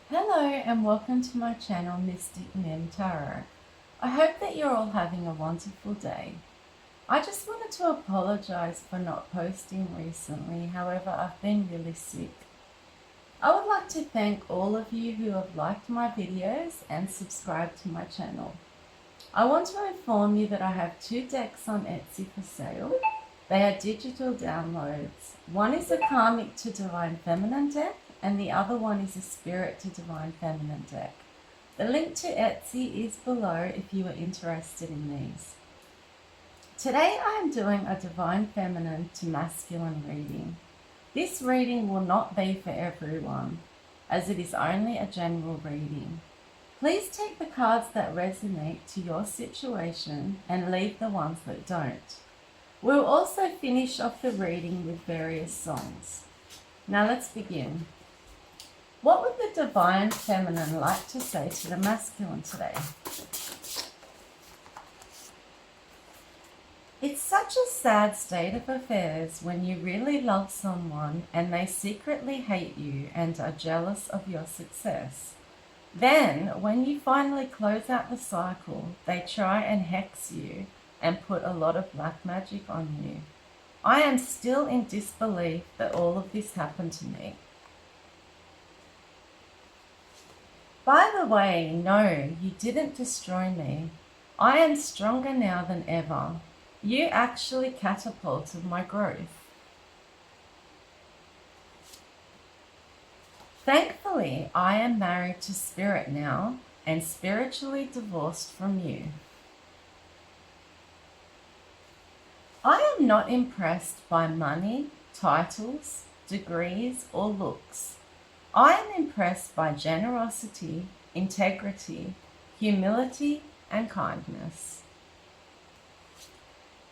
Hello and welcome to my channel MysticMimTarot. I hope that you're all having a wonderful day. I just wanted to apologize for not posting recently, however I've been really sick. I would like to thank all of you who have liked my videos and subscribed to my channel. I want to inform you that I have 2 decks on Etsy for sale. They are digital downloads. One is a Karmic to Divine Feminine deck and the other one is a Spirit to Divine Feminine deck. The link to Etsy is below if you are interested in these. Today I am doing a Divine Feminine to Masculine reading. This reading will not be for everyone, as it is only a general reading. Please take the cards that resonate to your situation and leave the ones that don't. We'll also finish off the reading with various songs. Now let's begin. What would the Divine Feminine like to say to the Masculine today? It's such a sad state of affairs when you really love someone and they secretly hate you and are jealous of your success. Then, when you finally close out the cycle, they try and hex you and put a lot of black magic on you. I am still in disbelief that all of this happened to me. By the way, no, you didn't destroy me. I am stronger now than ever. You actually catapulted my growth. Thankfully, I am married to Spirit now and spiritually divorced from you. I am not impressed by money, titles, degrees, or looks. I am impressed by generosity, integrity, humility, and kindness.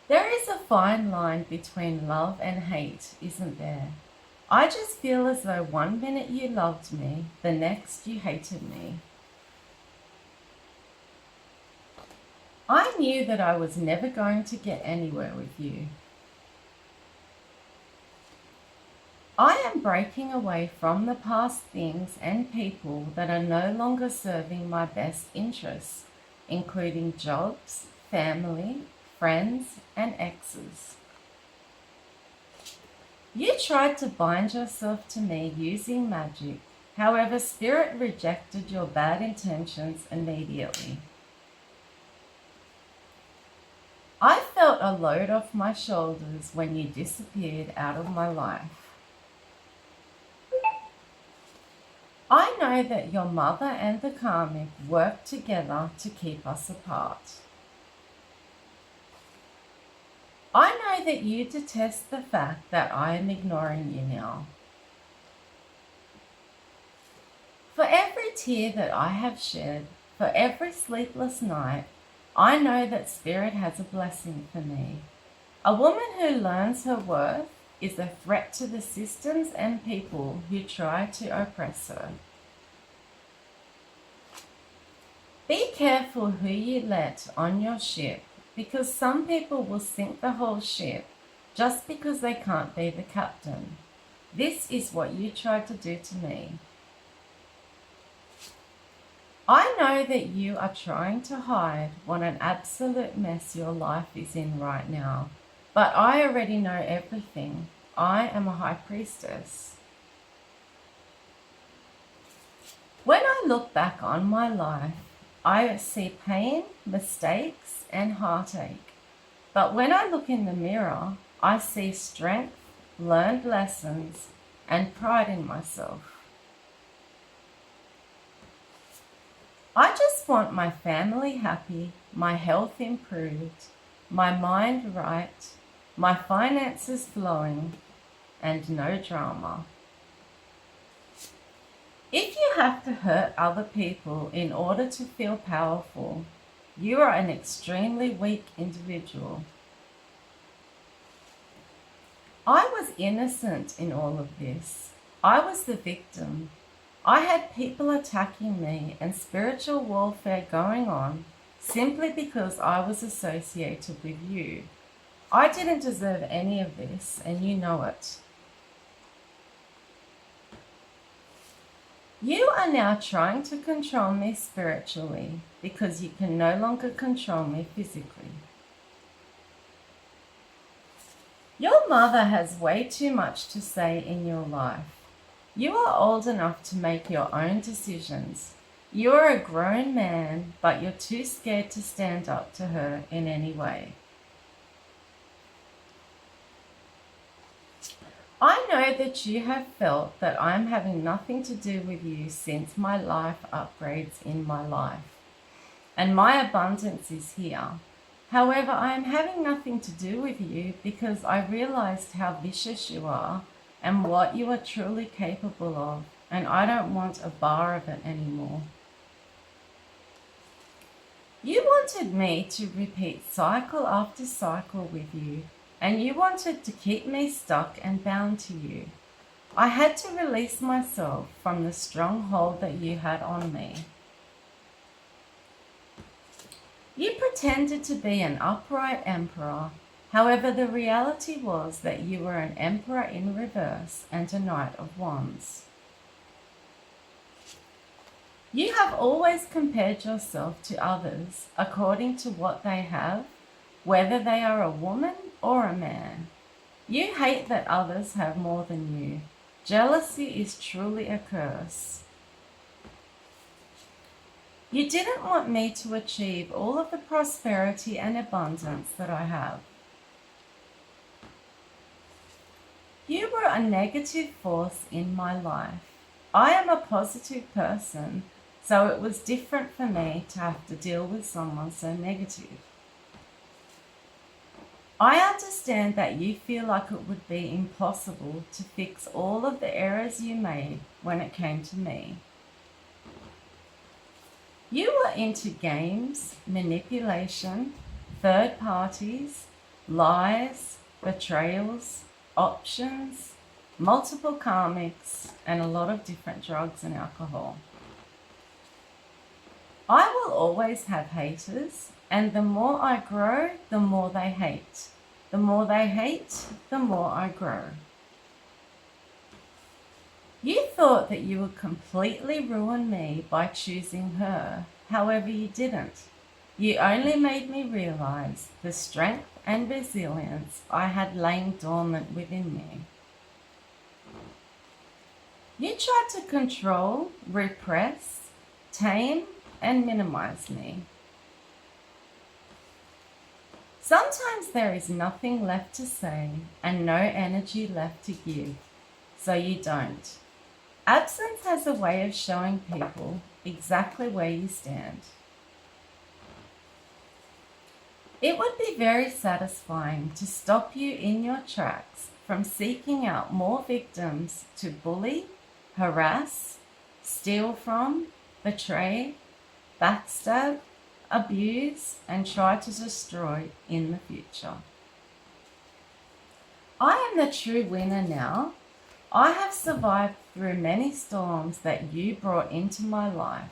There is a fine line between love and hate, isn't there? I just feel as though one minute you loved me, the next you hated me. I knew that I was never going to get anywhere with you. I am breaking away from the past things and people that are no longer serving my best interests, including jobs, family, friends, and exes. You tried to bind yourself to me using magic. However, Spirit rejected your bad intentions immediately. I felt a load off my shoulders when you disappeared out of my life. I know that your mother and the Karmic worked together to keep us apart. I know that you detest the fact that I am ignoring you now. For every tear that I have shed, for every sleepless night, I know that Spirit has a blessing for me. A woman who learns her worth is a threat to the systems and people who try to oppress her. Be careful who you let on your ship, because some people will sink the whole ship just because they can't be the captain. This is what you tried to do to me. I know that you are trying to hide what an absolute mess your life is in right now, but I already know everything. I am a high priestess. When I look back on my life, I see pain, mistakes, and heartache. But when I look in the mirror, I see strength, learned lessons, and pride in myself. I just want my family happy, my health improved, my mind right, my finances flowing, and no drama. If you have to hurt other people in order to feel powerful, you are an extremely weak individual. I was innocent in all of this. I was the victim. I had people attacking me and spiritual warfare going on simply because I was associated with you. I didn't deserve any of this, and you know it. You are now trying to control me spiritually because you can no longer control me physically. Your mother has way too much to say in your life. You are old enough to make your own decisions. You are a grown man, but you're too scared to stand up to her in any way. I know that you have felt that I'm having nothing to do with you since my life upgrades in my life, and my abundance is here. However, I am having nothing to do with you because I realized how vicious you are and what you are truly capable of, and I don't want a bar of it anymore. You wanted me to repeat cycle after cycle with you, and you wanted to keep me stuck and bound to you. I had to release myself from the stronghold that you had on me. You pretended to be an upright emperor. However, the reality was that you were an emperor in reverse and a knight of wands. You have always compared yourself to others according to what they have, whether they are a woman or a man. You hate that others have more than you. Jealousy is truly a curse. You didn't want me to achieve all of the prosperity and abundance that I have. You were a negative force in my life. I am a positive person, so it was different for me to have to deal with someone so negative. I understand that you feel like it would be impossible to fix all of the errors you made when it came to me. You were into games, manipulation, third parties, lies, betrayals, options, multiple karmics, and a lot of different drugs and alcohol. I will always have haters, and the more I grow, the more they hate. The more they hate, the more I grow. You thought that you would completely ruin me by choosing her. However, you didn't. You only made me realize the strength and resilience I had lain dormant within me. You tried to control, repress, tame, and minimize me. Sometimes there is nothing left to say and no energy left to give, so you don't. Absence has a way of showing people exactly where you stand. It would be very satisfying to stop you in your tracks from seeking out more victims to bully, harass, steal from, betray, backstab, abuse, and try to destroy in the future. I am the true winner now. I have survived through many storms that you brought into my life.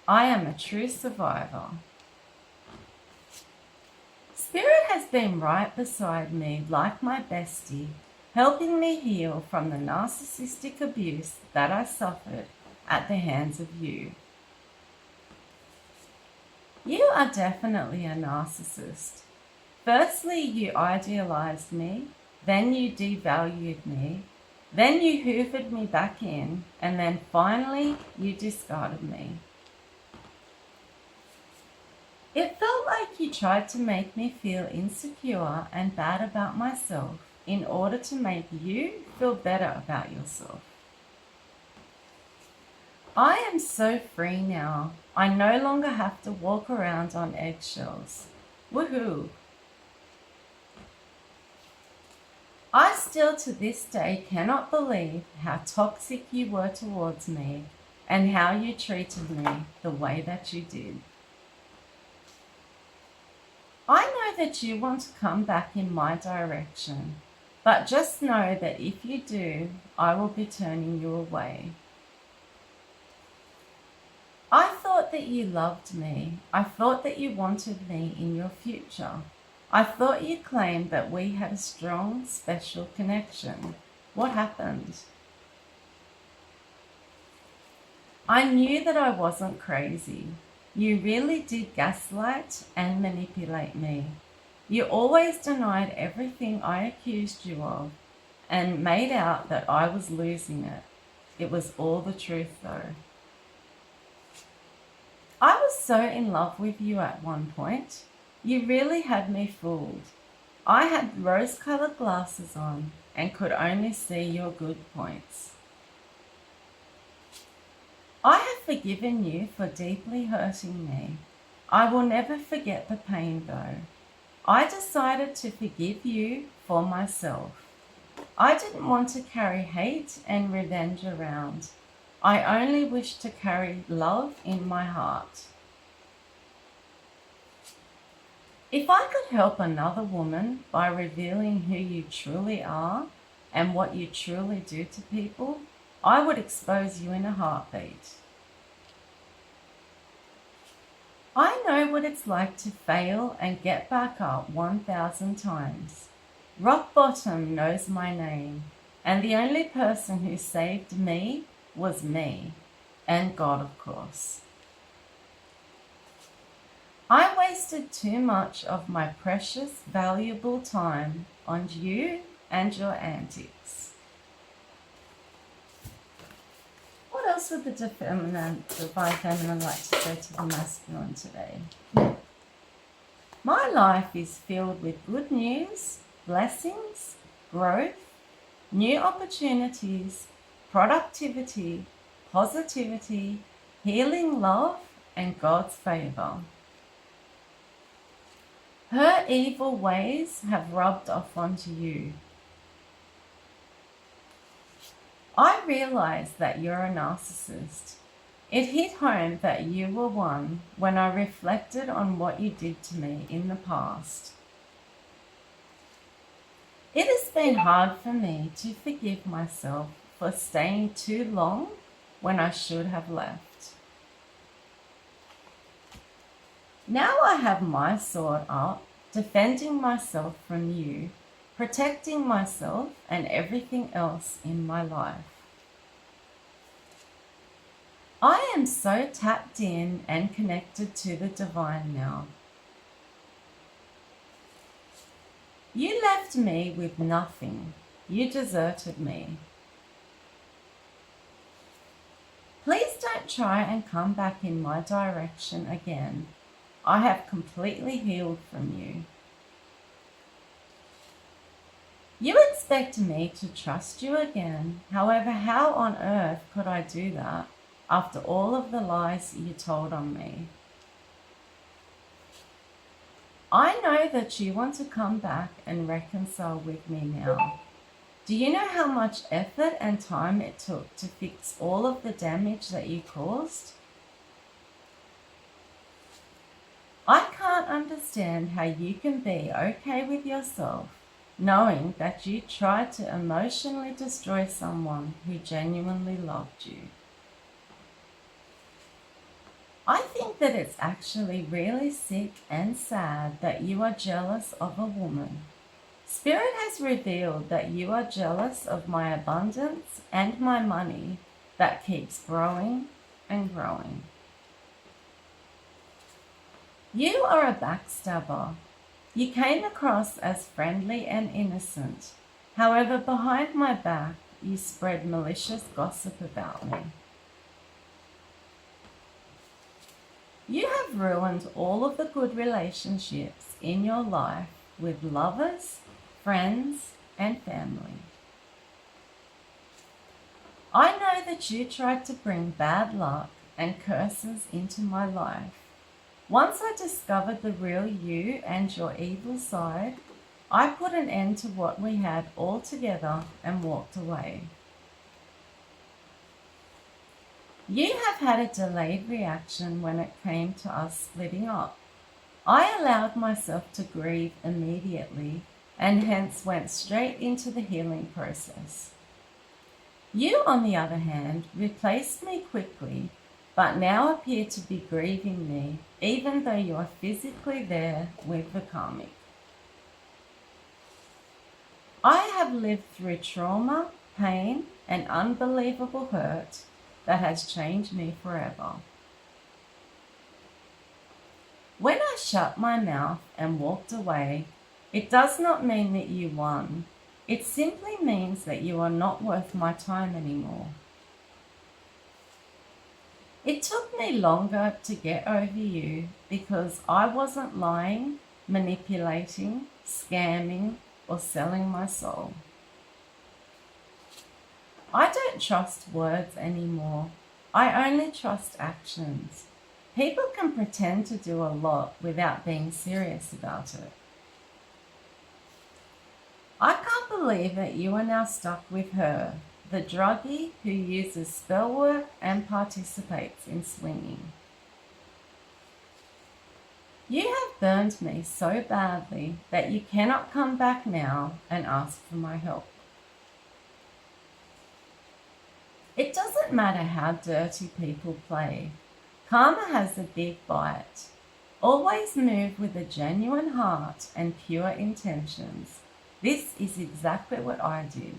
I am a true survivor. Spirit has been right beside me like my bestie, helping me heal from the narcissistic abuse that I suffered at the hands of you. You are definitely a narcissist. Firstly, you idealized me, then you devalued me, then you hoovered me back in, and then finally you discarded me. It felt like you tried to make me feel insecure and bad about myself in order to make you feel better about yourself. I am so free now. I no longer have to walk around on eggshells. Woohoo! I still to this day cannot believe how toxic you were towards me and how you treated me the way that you did. I know that you want to come back in my direction, but just know that if you do, I will be turning you away. I thought that you loved me. I thought that you wanted me in your future. I thought you claimed that we had a strong, special connection. What happened? I knew that I wasn't crazy. You really did gaslight and manipulate me. You always denied everything I accused you of and made out that I was losing it. It was all the truth though. I was so in love with you at one point. You really had me fooled. I had rose-colored glasses on and could only see your good points. I have forgiven you for deeply hurting me. I will never forget the pain though. I decided to forgive you for myself. I didn't want to carry hate and revenge around. I only wished to carry love in my heart. If I could help another woman by revealing who you truly are and what you truly do to people, I would expose you in a heartbeat. I know what it's like to fail and get back up 1,000 times. Rock bottom knows my name, and the only person who saved me was me, and God, of course. I wasted too much of my precious, valuable time on you and your antics. What else would the divine feminine like to say to the masculine today? My life is filled with good news, blessings, growth, new opportunities, productivity, positivity, healing love, and God's favor. Her evil ways have rubbed off onto you. I realize that you're a narcissist. It hit home that you were one when I reflected on what you did to me in the past. It has been hard for me to forgive myself for staying too long when I should have left. Now I have my sword up, defending myself from you, protecting myself and everything else in my life. I am so tapped in and connected to the divine now. You left me with nothing. You deserted me. Please don't try and come back in my direction again. I have completely healed from you. You expect me to trust you again. However, how on earth could I do that after all of the lies you told on me? I know that you want to come back and reconcile with me now. Do you know how much effort and time it took to fix all of the damage that you caused? I can't understand how you can be okay with yourself knowing that you tried to emotionally destroy someone who genuinely loved you. I think that it's actually really sick and sad that you are jealous of a woman. Spirit has revealed that you are jealous of my abundance and my money that keeps growing and growing. You are a backstabber. You came across as friendly and innocent. However, behind my back, you spread malicious gossip about me. You have ruined all of the good relationships in your life with lovers, friends, and family. I know that you tried to bring bad luck and curses into my life. Once I discovered the real you and your evil side, I put an end to what we had altogether and walked away. You have had a delayed reaction when it came to us splitting up. I allowed myself to grieve immediately and hence went straight into the healing process. You, on the other hand, replaced me quickly, but now appear to be grieving me, even though you are physically there with the karmic. I have lived through trauma, pain, and unbelievable hurt, that has changed me forever. When I shut my mouth and walked away, it does not mean that you won. It simply means that you are not worth my time anymore. It took me longer to get over you because I wasn't lying, manipulating, scamming, or selling my soul. I don't trust words anymore. I only trust actions. People can pretend to do a lot without being serious about it. I can't believe that you are now stuck with her, the druggie who uses spell work and participates in swinging. You have burned me so badly that you cannot come back now and ask for my help. It doesn't matter how dirty people play. Karma has a big bite. Always move with a genuine heart and pure intentions. This is exactly what I did.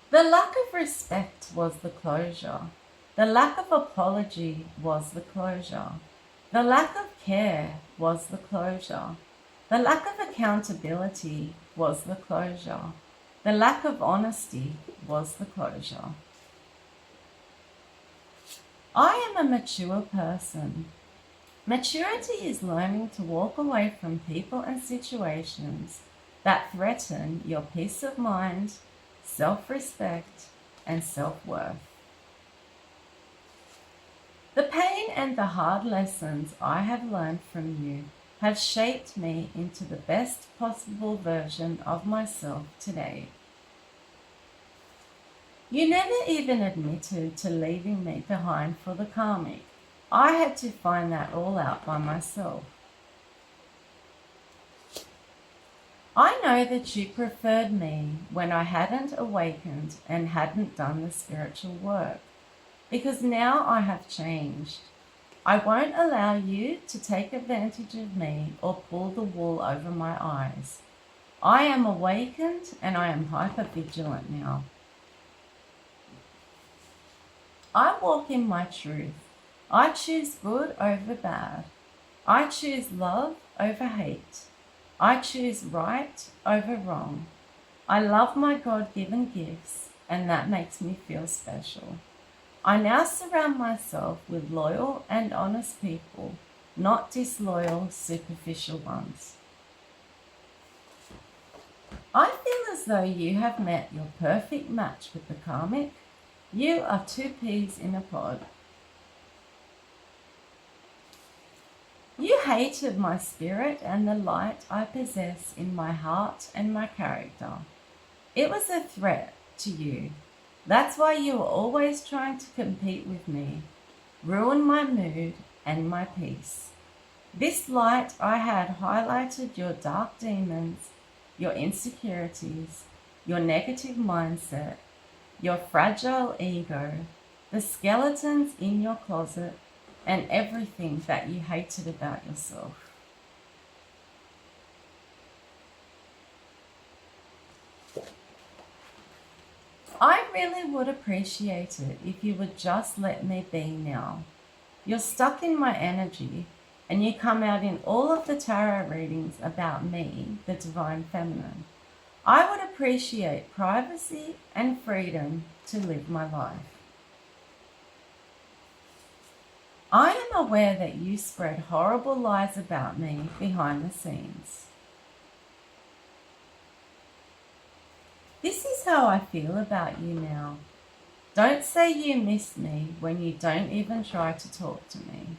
The lack of respect was the closure. The lack of apology was the closure. The lack of care was the closure. The lack of accountability was the closure. The lack of honesty was the closure. I am a mature person. Maturity is learning to walk away from people and situations that threaten your peace of mind, self-respect, and self-worth. The pain and the hard lessons I have learned from you have shaped me into the best possible version of myself today. You never even admitted to leaving me behind for the karmic. I had to find that all out by myself. I know that you preferred me when I hadn't awakened and hadn't done the spiritual work, because now I have changed. I won't allow you to take advantage of me or pull the wool over my eyes. I am awakened and I am hyper-vigilant now. I walk in my truth. I choose good over bad. I choose love over hate. I choose right over wrong. I love my God-given gifts, and that makes me feel special. I now surround myself with loyal and honest people, not disloyal, superficial ones. I feel as though you have met your perfect match with the karmic. You are two peas in a pod. You hated my spirit and the light I possess in my heart and my character. It was a threat to you. That's why you were always trying to compete with me, ruin my mood and my peace. This light I had highlighted your dark demons, your insecurities, your negative mindset, your fragile ego, the skeletons in your closet, and everything that you hated about yourself. I really would appreciate it if you would just let me be now. You're stuck in my energy, and you come out in all of the tarot readings about me, the Divine Feminine. I would appreciate privacy and freedom to live my life. I am aware that you spread horrible lies about me behind the scenes. This is how I feel about you now. Don't say you miss me when you don't even try to talk to me.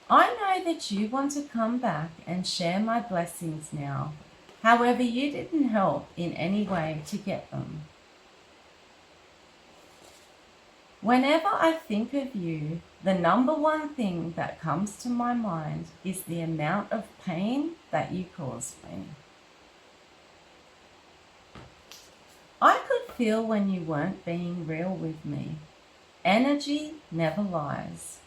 I know that you want to come back and share my blessings now. However, you didn't help in any way to get them. Whenever I think of you, the number one thing that comes to my mind is the amount of pain that you caused me. I could feel when you weren't being real with me. Energy never lies.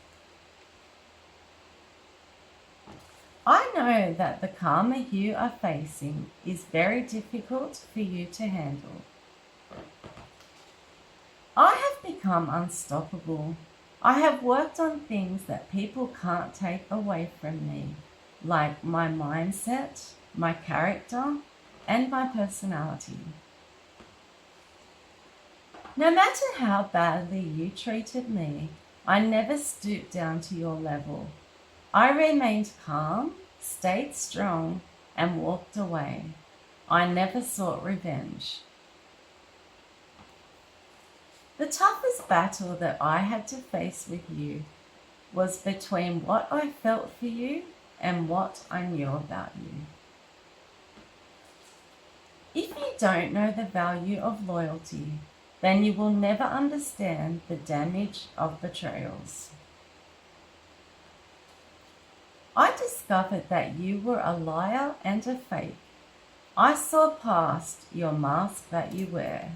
I know that the karma you are facing is very difficult for you to handle. I have become unstoppable. I have worked on things that people can't take away from me, like my mindset, my character, and my personality. No matter how badly you treated me, I never stooped down to your level. I remained calm, stayed strong, and walked away. I never sought revenge. The toughest battle that I had to face with you was between what I felt for you and what I knew about you. If you don't know the value of loyalty, then you will never understand the damage of betrayals. I discovered that you were a liar and a fake. I saw past your mask that you wear.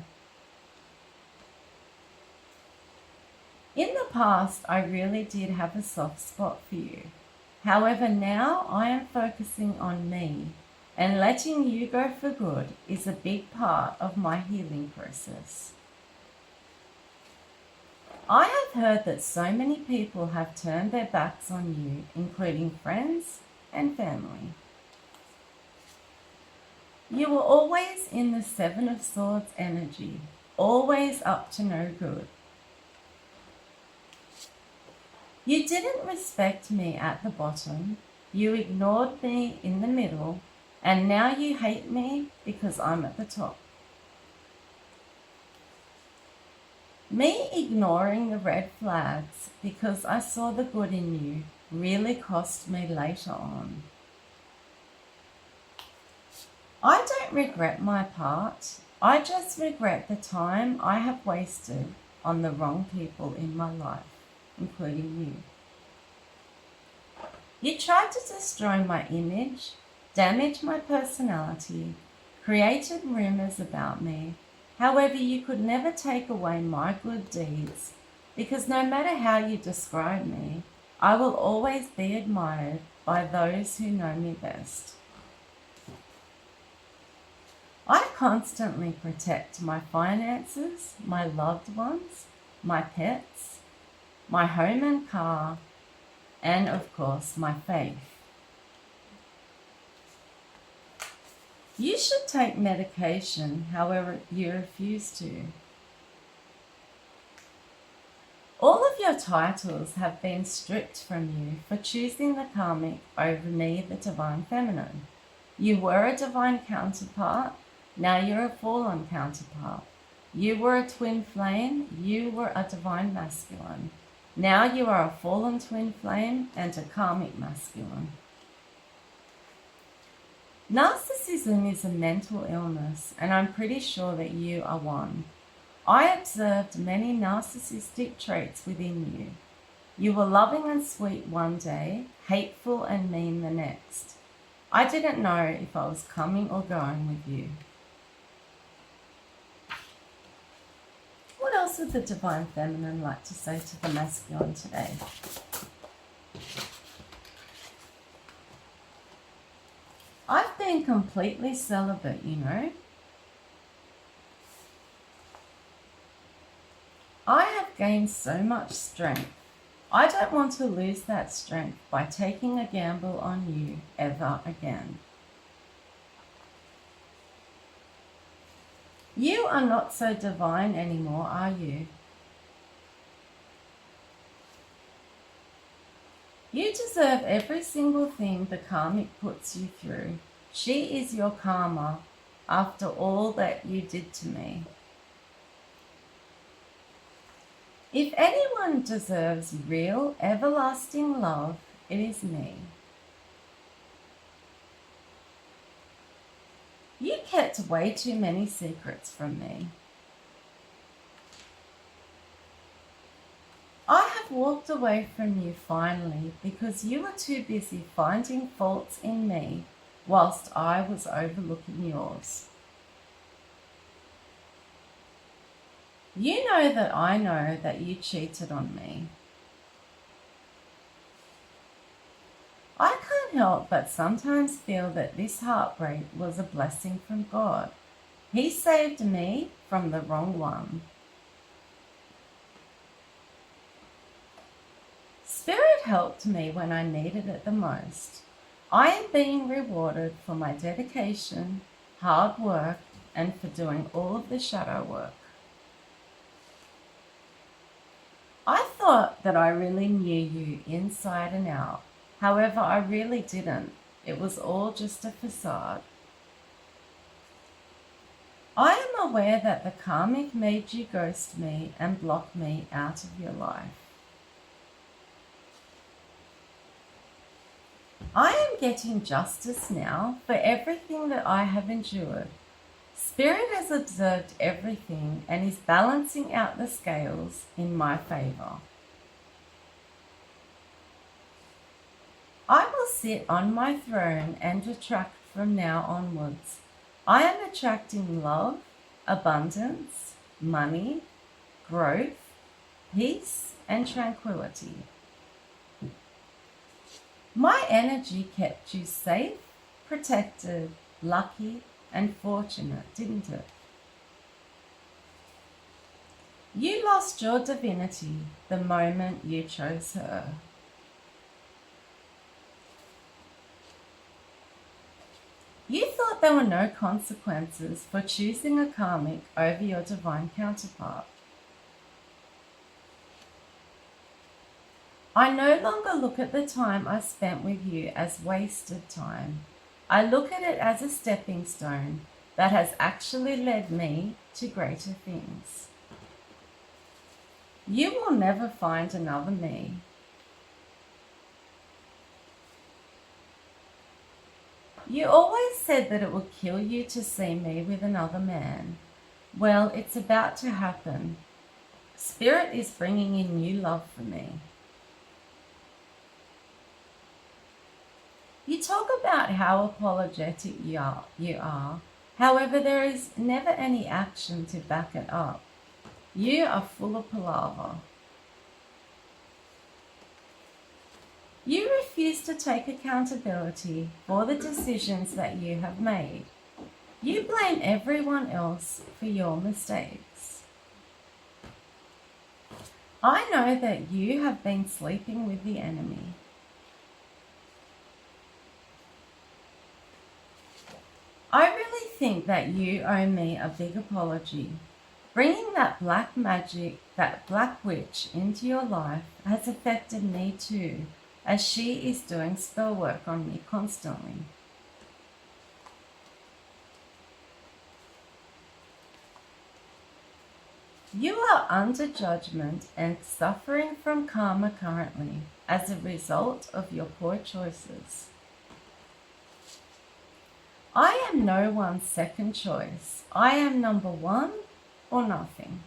In the past, I really did have a soft spot for you. However, now I am focusing on me, and letting you go for good is a big part of my healing process. I have heard that so many people have turned their backs on you, including friends and family. You were always in the Seven of Swords energy, always up to no good. You didn't respect me at the bottom, you ignored me in the middle, and now you hate me because I'm at the top. Me ignoring the red flags because I saw the good in you really cost me later on. I don't regret my part, I just regret the time I have wasted on the wrong people in my life, including you. You tried to destroy my image, damage my personality, created rumors about me. However, you could never take away my good deeds, because no matter how you describe me, I will always be admired by those who know me best. I constantly protect my finances, my loved ones, my pets, my home and car, and of course my faith. You should take medication, however you refuse to. All of your titles have been stripped from you for choosing the karmic over me, the divine feminine. You were a divine counterpart, now you're a fallen counterpart. You were a twin flame, you were a divine masculine. Now you are a fallen twin flame and a karmic masculine. Narcissism is a mental illness, and I'm pretty sure that you are one. I observed many narcissistic traits within you. You were loving and sweet one day, hateful and mean the next. I didn't know if I was coming or going with you. What else would the divine feminine like to say to the masculine today? I've been completely celibate, you know. I have gained so much strength. I don't want to lose that strength by taking a gamble on you ever again. You are not so divine anymore, are you? You deserve every single thing the karmic puts you through. She is your karma after all that you did to me. If anyone deserves real, everlasting love, it is me. You kept way too many secrets from me. I have walked away from you finally because you were too busy finding faults in me whilst I was overlooking yours. You know that I know that you cheated on me. I can't help but sometimes feel that this heartbreak was a blessing from God. He saved me from the wrong one. Spirit helped me when I needed it the most. I am being rewarded for my dedication, hard work, and for doing all of the shadow work. I thought that I really knew you inside and out. However, I really didn't. It was all just a facade. I am aware that the karmic made you ghost me and block me out of your life. I am getting justice now for everything that I have endured. Spirit has observed everything and is balancing out the scales in my favor. I will sit on my throne and attract from now onwards. I am attracting love, abundance, money, growth, peace, and tranquility. My energy kept you safe, protected, lucky, and fortunate, didn't it? You lost your divinity the moment you chose her. You thought there were no consequences for choosing a karmic over your divine counterpart. I no longer look at the time I spent with you as wasted time. I look at it as a stepping stone that has actually led me to greater things. You will never find another me. You always said that it would kill you to see me with another man. Well, it's about to happen. Spirit is bringing in new love for me. You talk about how apologetic you are. However, there is never any action to back it up. You are full of palaver. You refuse to take accountability for the decisions that you have made. You blame everyone else for your mistakes. I know that you have been sleeping with the enemy. I really think that you owe me a big apology. Bringing that black magic, that black witch into your life has affected me too, as she is doing spell work on me constantly. You are under judgment and suffering from karma currently as a result of your poor choices. I am no one's second choice. I am number one or nothing.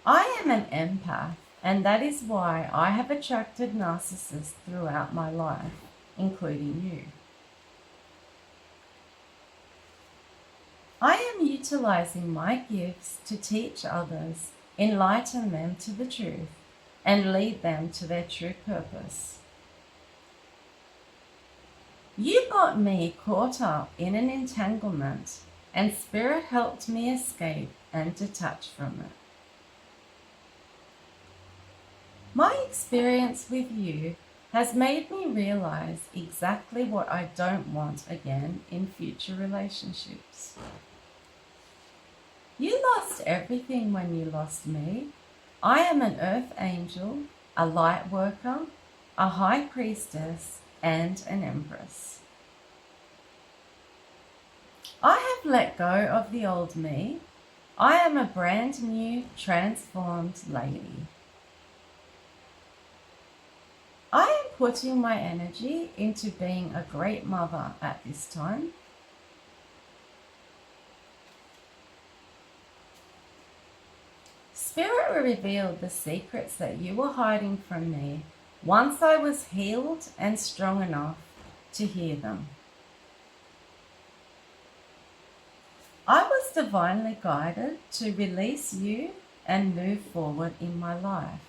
I am an empath, and that is why I have attracted narcissists throughout my life, including you. I am utilizing my gifts to teach others, enlighten them to the truth, and lead them to their true purpose. You got me caught up in an entanglement, and Spirit helped me escape and detach from it. My experience with you has made me realize exactly what I don't want again in future relationships. You lost everything when you lost me. I am an earth angel, a light worker, a high priestess, and an empress. I have let go of the old me. I am a brand new, transformed lady. I am putting my energy into being a great mother at this time. Spirit revealed the secrets that you were hiding from me once I was healed and strong enough to hear them. I was divinely guided to release you and move forward in my life.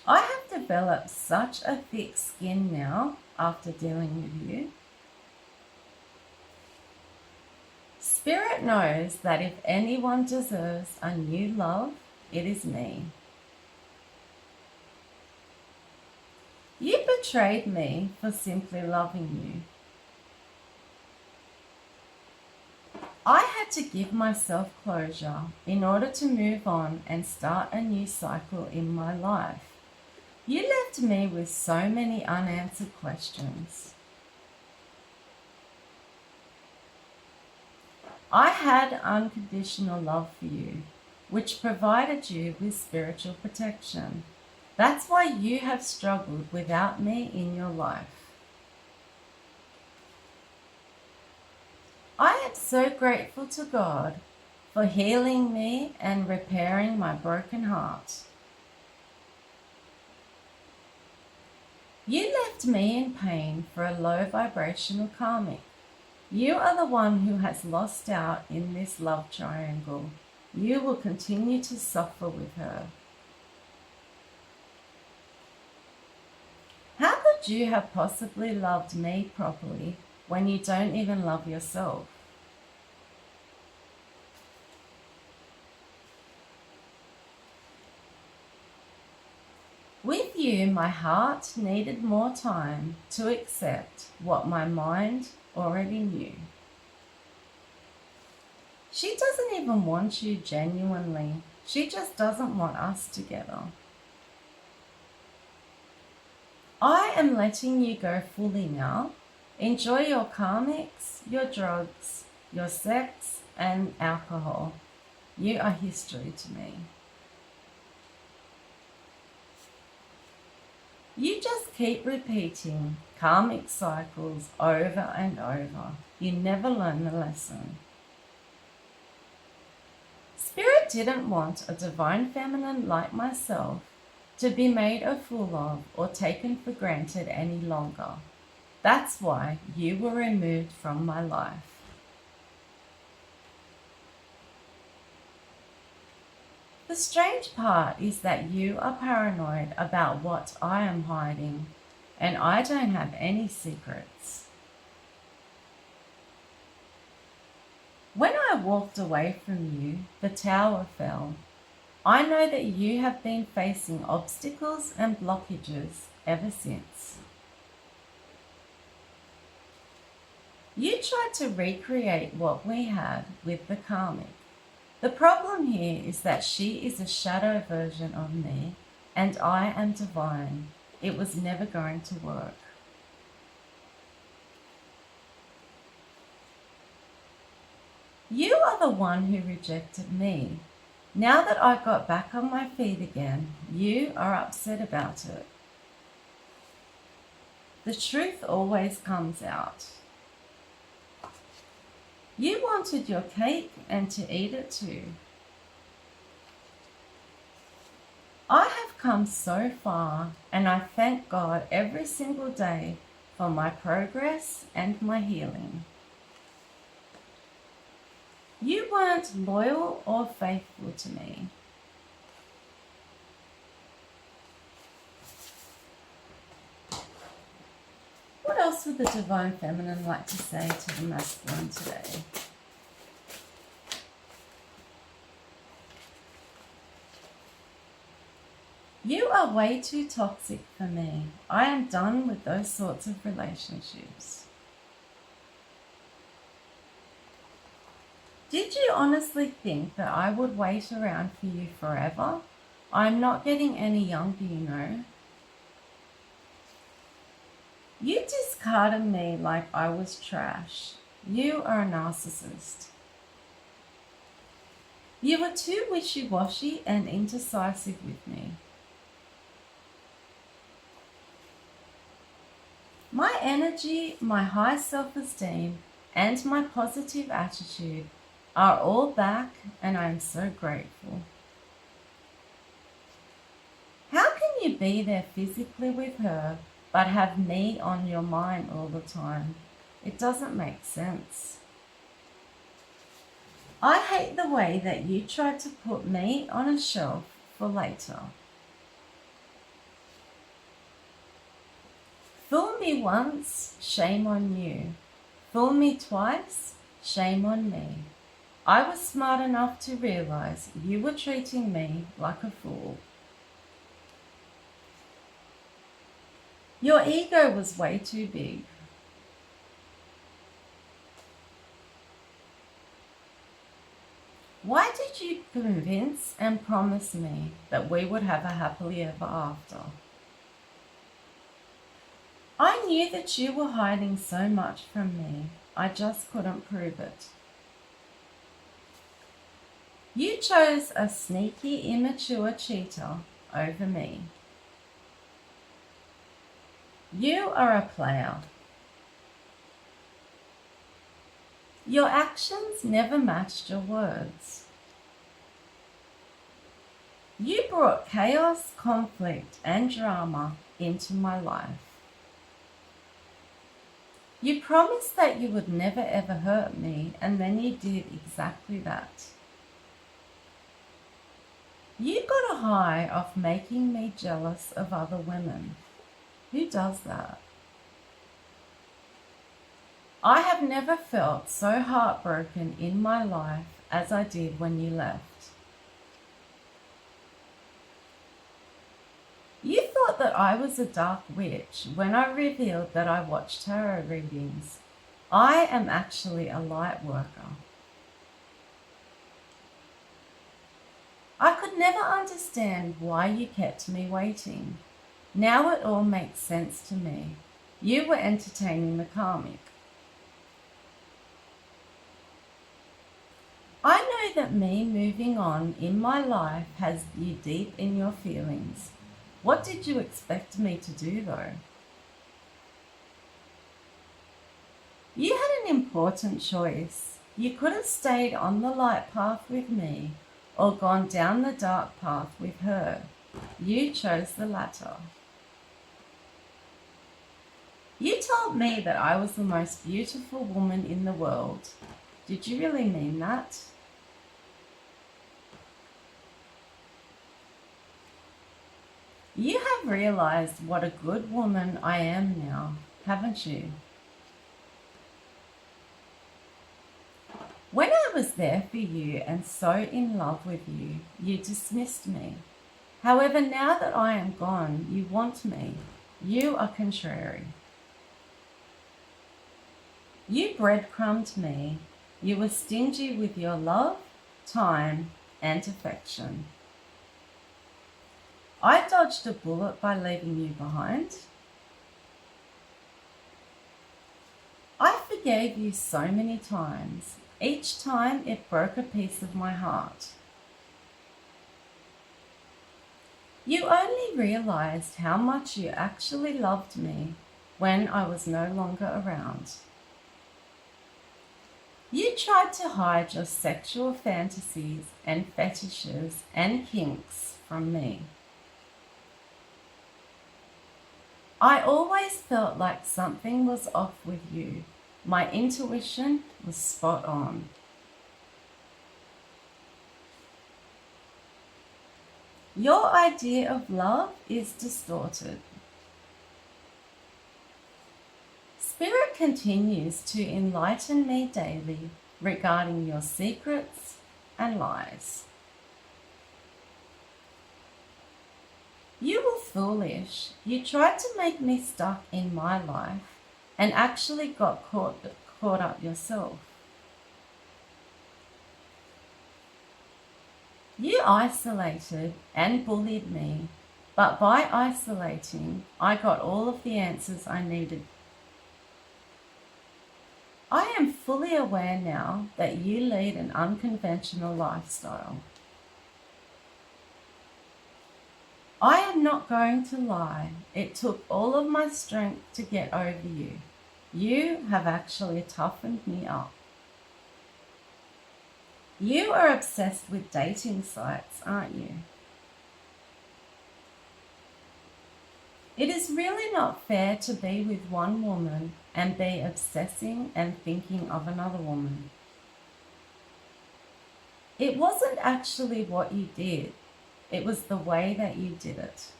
I have developed such a thick skin now after dealing with you. Spirit knows that if anyone deserves a new love, it is me. You betrayed me for simply loving you. I had to give myself closure in order to move on and start a new cycle in my life. You left me with so many unanswered questions. I had unconditional love for you, which provided you with spiritual protection. That's why you have struggled without me in your life. I am so grateful to God for healing me and repairing my broken heart. You left me in pain for a low vibrational karmic. You are the one who has lost out in this love triangle. You will continue to suffer with her. How could you have possibly loved me properly when you don't even love yourself? With you, my heart needed more time to accept what my mind already knew. She doesn't even want you genuinely. She just doesn't want us together. I am letting you go fully now. Enjoy your karmics, your drugs, your sex, and alcohol. You are history to me. You just keep repeating karmic cycles over and over. You never learn the lesson. Spirit didn't want a divine feminine like myself to be made a fool of or taken for granted any longer. That's why you were removed from my life. The strange part is that you are paranoid about what I am hiding, and I don't have any secrets. When I walked away from you, the tower fell. I know that you have been facing obstacles and blockages ever since. You tried to recreate what we had with the karmic. The problem here is that she is a shadow version of me and I am divine. It was never going to work. You are the one who rejected me. Now that I got back on my feet again, you are upset about it. The truth always comes out. You wanted your cake and to eat it too. I have come so far, and I thank God every single day for my progress and my healing. You weren't loyal or faithful to me. What else would the Divine Feminine like to say to the Masculine today? You are way too toxic for me. I am done with those sorts of relationships. Did you honestly think that I would wait around for you forever? I'm not getting any younger, you know. You discarded me like I was trash. You are a narcissist. You were too wishy-washy and indecisive with me. My energy, my high self-esteem, and my positive attitude are all back, and I am so grateful. How can you be there physically with her but have me on your mind all the time? It doesn't make sense. I hate the way that you tried to put me on a shelf for later. Fool me once, shame on you. Fool me twice, shame on me. I was smart enough to realize you were treating me like a fool. Your ego was way too big. Why did you convince and promise me that we would have a happily ever after? I knew that you were hiding so much from me. I just couldn't prove it. You chose a sneaky, immature cheater over me. You are a player. Your actions never matched your words. You brought chaos, conflict, and drama into my life. You promised that you would never ever hurt me, and then you did exactly that. You got a high off making me jealous of other women. Who does that? I have never felt so heartbroken in my life as I did when you left. You thought that I was a dark witch when I revealed that I watched tarot readings. I am actually a light worker. I could never understand why you kept me waiting. Now it all makes sense to me. You were entertaining the karmic. I know that me moving on in my life has you deep in your feelings. What did you expect me to do though? You had an important choice. You could have stayed on the light path with me or gone down the dark path with her. You chose the latter. You told me that I was the most beautiful woman in the world. Did you really mean that? You have realized what a good woman I am now, haven't you? When I was there for you and so in love with you, you dismissed me. However, now that I am gone, you want me. You are contrary. You breadcrumbed me. You were stingy with your love, time, and affection. I dodged a bullet by leaving you behind. I forgave you so many times. Each time it broke a piece of my heart. You only realized how much you actually loved me when I was no longer around. You tried to hide your sexual fantasies and fetishes and kinks from me. I always felt like something was off with you. My intuition was spot on. Your idea of love is distorted. Spirit continues to enlighten me daily regarding your secrets and lies. You were foolish. You tried to make me stuck in my life and actually got caught up yourself. You isolated and bullied me, but by isolating, I got all of the answers I needed. I am fully aware now that you lead an unconventional lifestyle. I am not going to lie. It took all of my strength to get over you. You have actually toughened me up. You are obsessed with dating sites, aren't you? It is really not fair to be with one woman and be obsessing and thinking of another woman. It wasn't actually what you did. It was the way that you did it.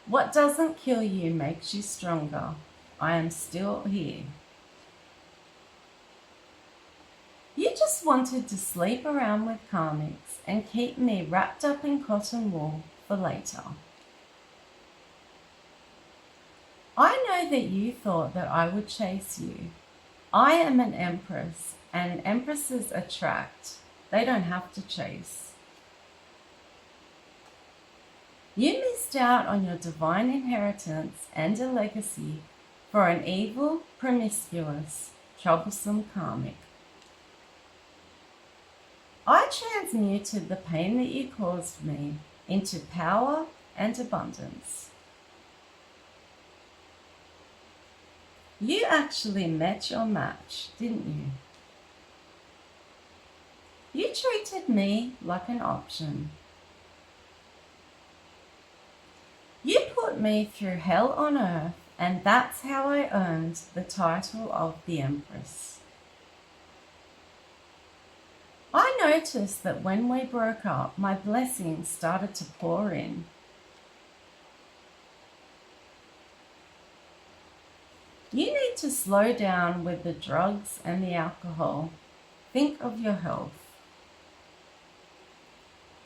What doesn't kill you makes you stronger. I am still here. just wanted to sleep around with karmics and keep me wrapped up in cotton wool for later. I know that you thought that I would chase you. I am an empress, and empresses attract. They don't have to chase. You missed out on your divine inheritance and a legacy for an evil, promiscuous, troublesome karmic. I transmuted the pain that you caused me into power and abundance. You actually met your match, didn't you? You treated me like an option. You put me through hell on earth, and that's how I earned the title of the Empress. I noticed that when we broke up, my blessings started to pour in. You need to slow down with the drugs and the alcohol. Think of your health.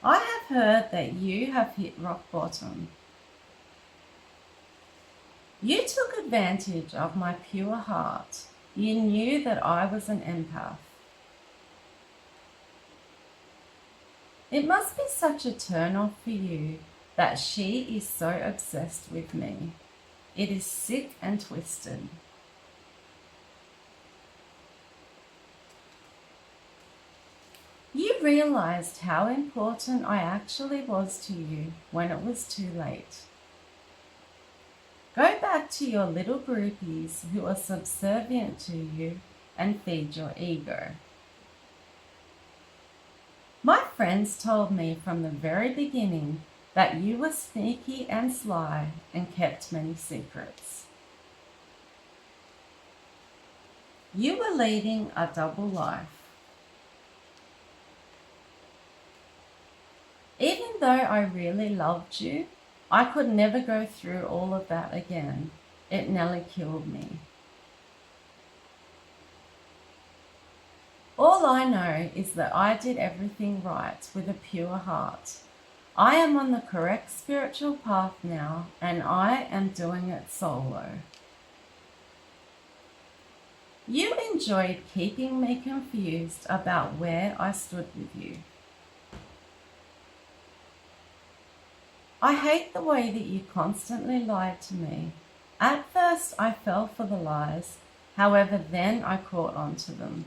I have heard that you have hit rock bottom. You took advantage of my pure heart. You knew that I was an empath. It must be such a turn-off for you that she is so obsessed with me. It is sick and twisted. You realized how important I actually was to you when it was too late. Go back to your little groupies who are subservient to you and feed your ego. My friends told me from the very beginning that you were sneaky and sly and kept many secrets. You were leading a double life. Even though I really loved you, I could never go through all of that again. It nearly killed me. All I know is that I did everything right with a pure heart. I am on the correct spiritual path now, and I am doing it solo. You enjoyed keeping me confused about where I stood with you. I hate the way that you constantly lied to me. At first I fell for the lies, however then I caught on to them.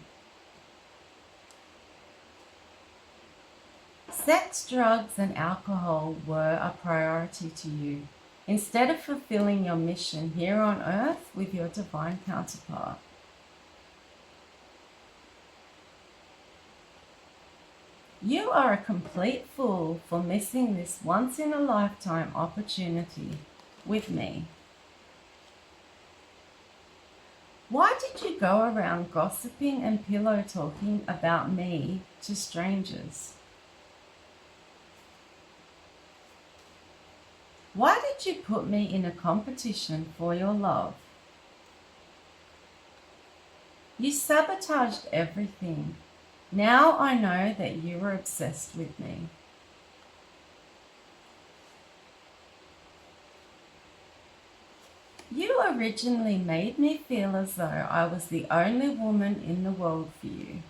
Sex, drugs, and alcohol were a priority to you, instead of fulfilling your mission here on earth with your divine counterpart. You are a complete fool for missing this once-in-a-lifetime opportunity with me. Why did you go around gossiping and pillow talking about me to strangers? Why did you put me in a competition for your love? You sabotaged everything. Now I know that you were obsessed with me. You originally made me feel as though I was the only woman in the world for you.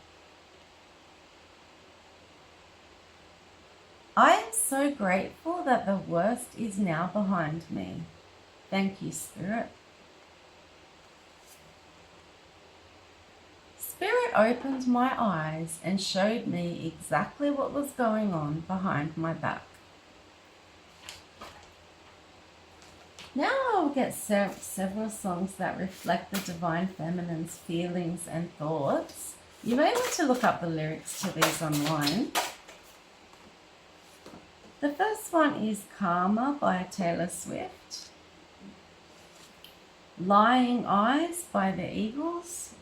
I am so grateful that the worst is now behind me. Thank you, Spirit. Spirit opened my eyes and showed me exactly what was going on behind my back. Now I will get several songs that reflect the Divine Feminine's feelings and thoughts. You may want to look up the lyrics to these online. The first one is Karma by Taylor Swift. Lying Eyes by the Eagles.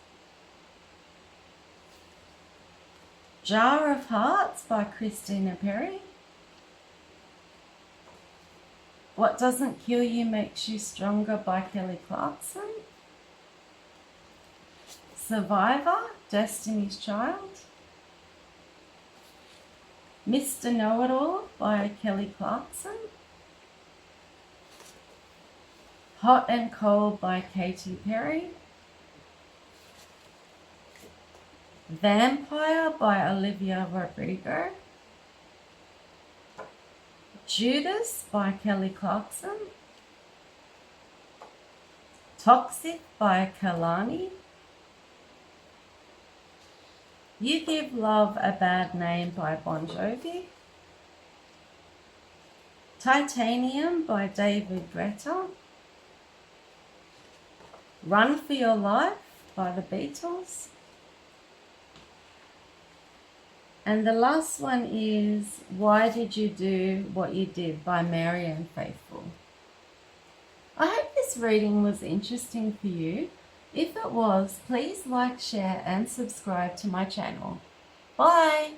Jar of Hearts by Christina Perri. What Doesn't Kill You Makes You Stronger by Kelly Clarkson. Survivor, Destiny's Child. Mr. Know-It-All by Kelly Clarkson. Hot and Cold by Katy Perry. Vampire by Olivia Rodrigo. Judas by Kelly Clarkson. Toxic by Kalani. You Give Love a Bad Name by Bon Jovi. Titanium by David Guetta. Run for Your Life by the Beatles. And the last one is Why Did You Do What You Did by Marianne Faithfull. I hope this reading was interesting for you. If it was, please like, share and subscribe to my channel. Bye!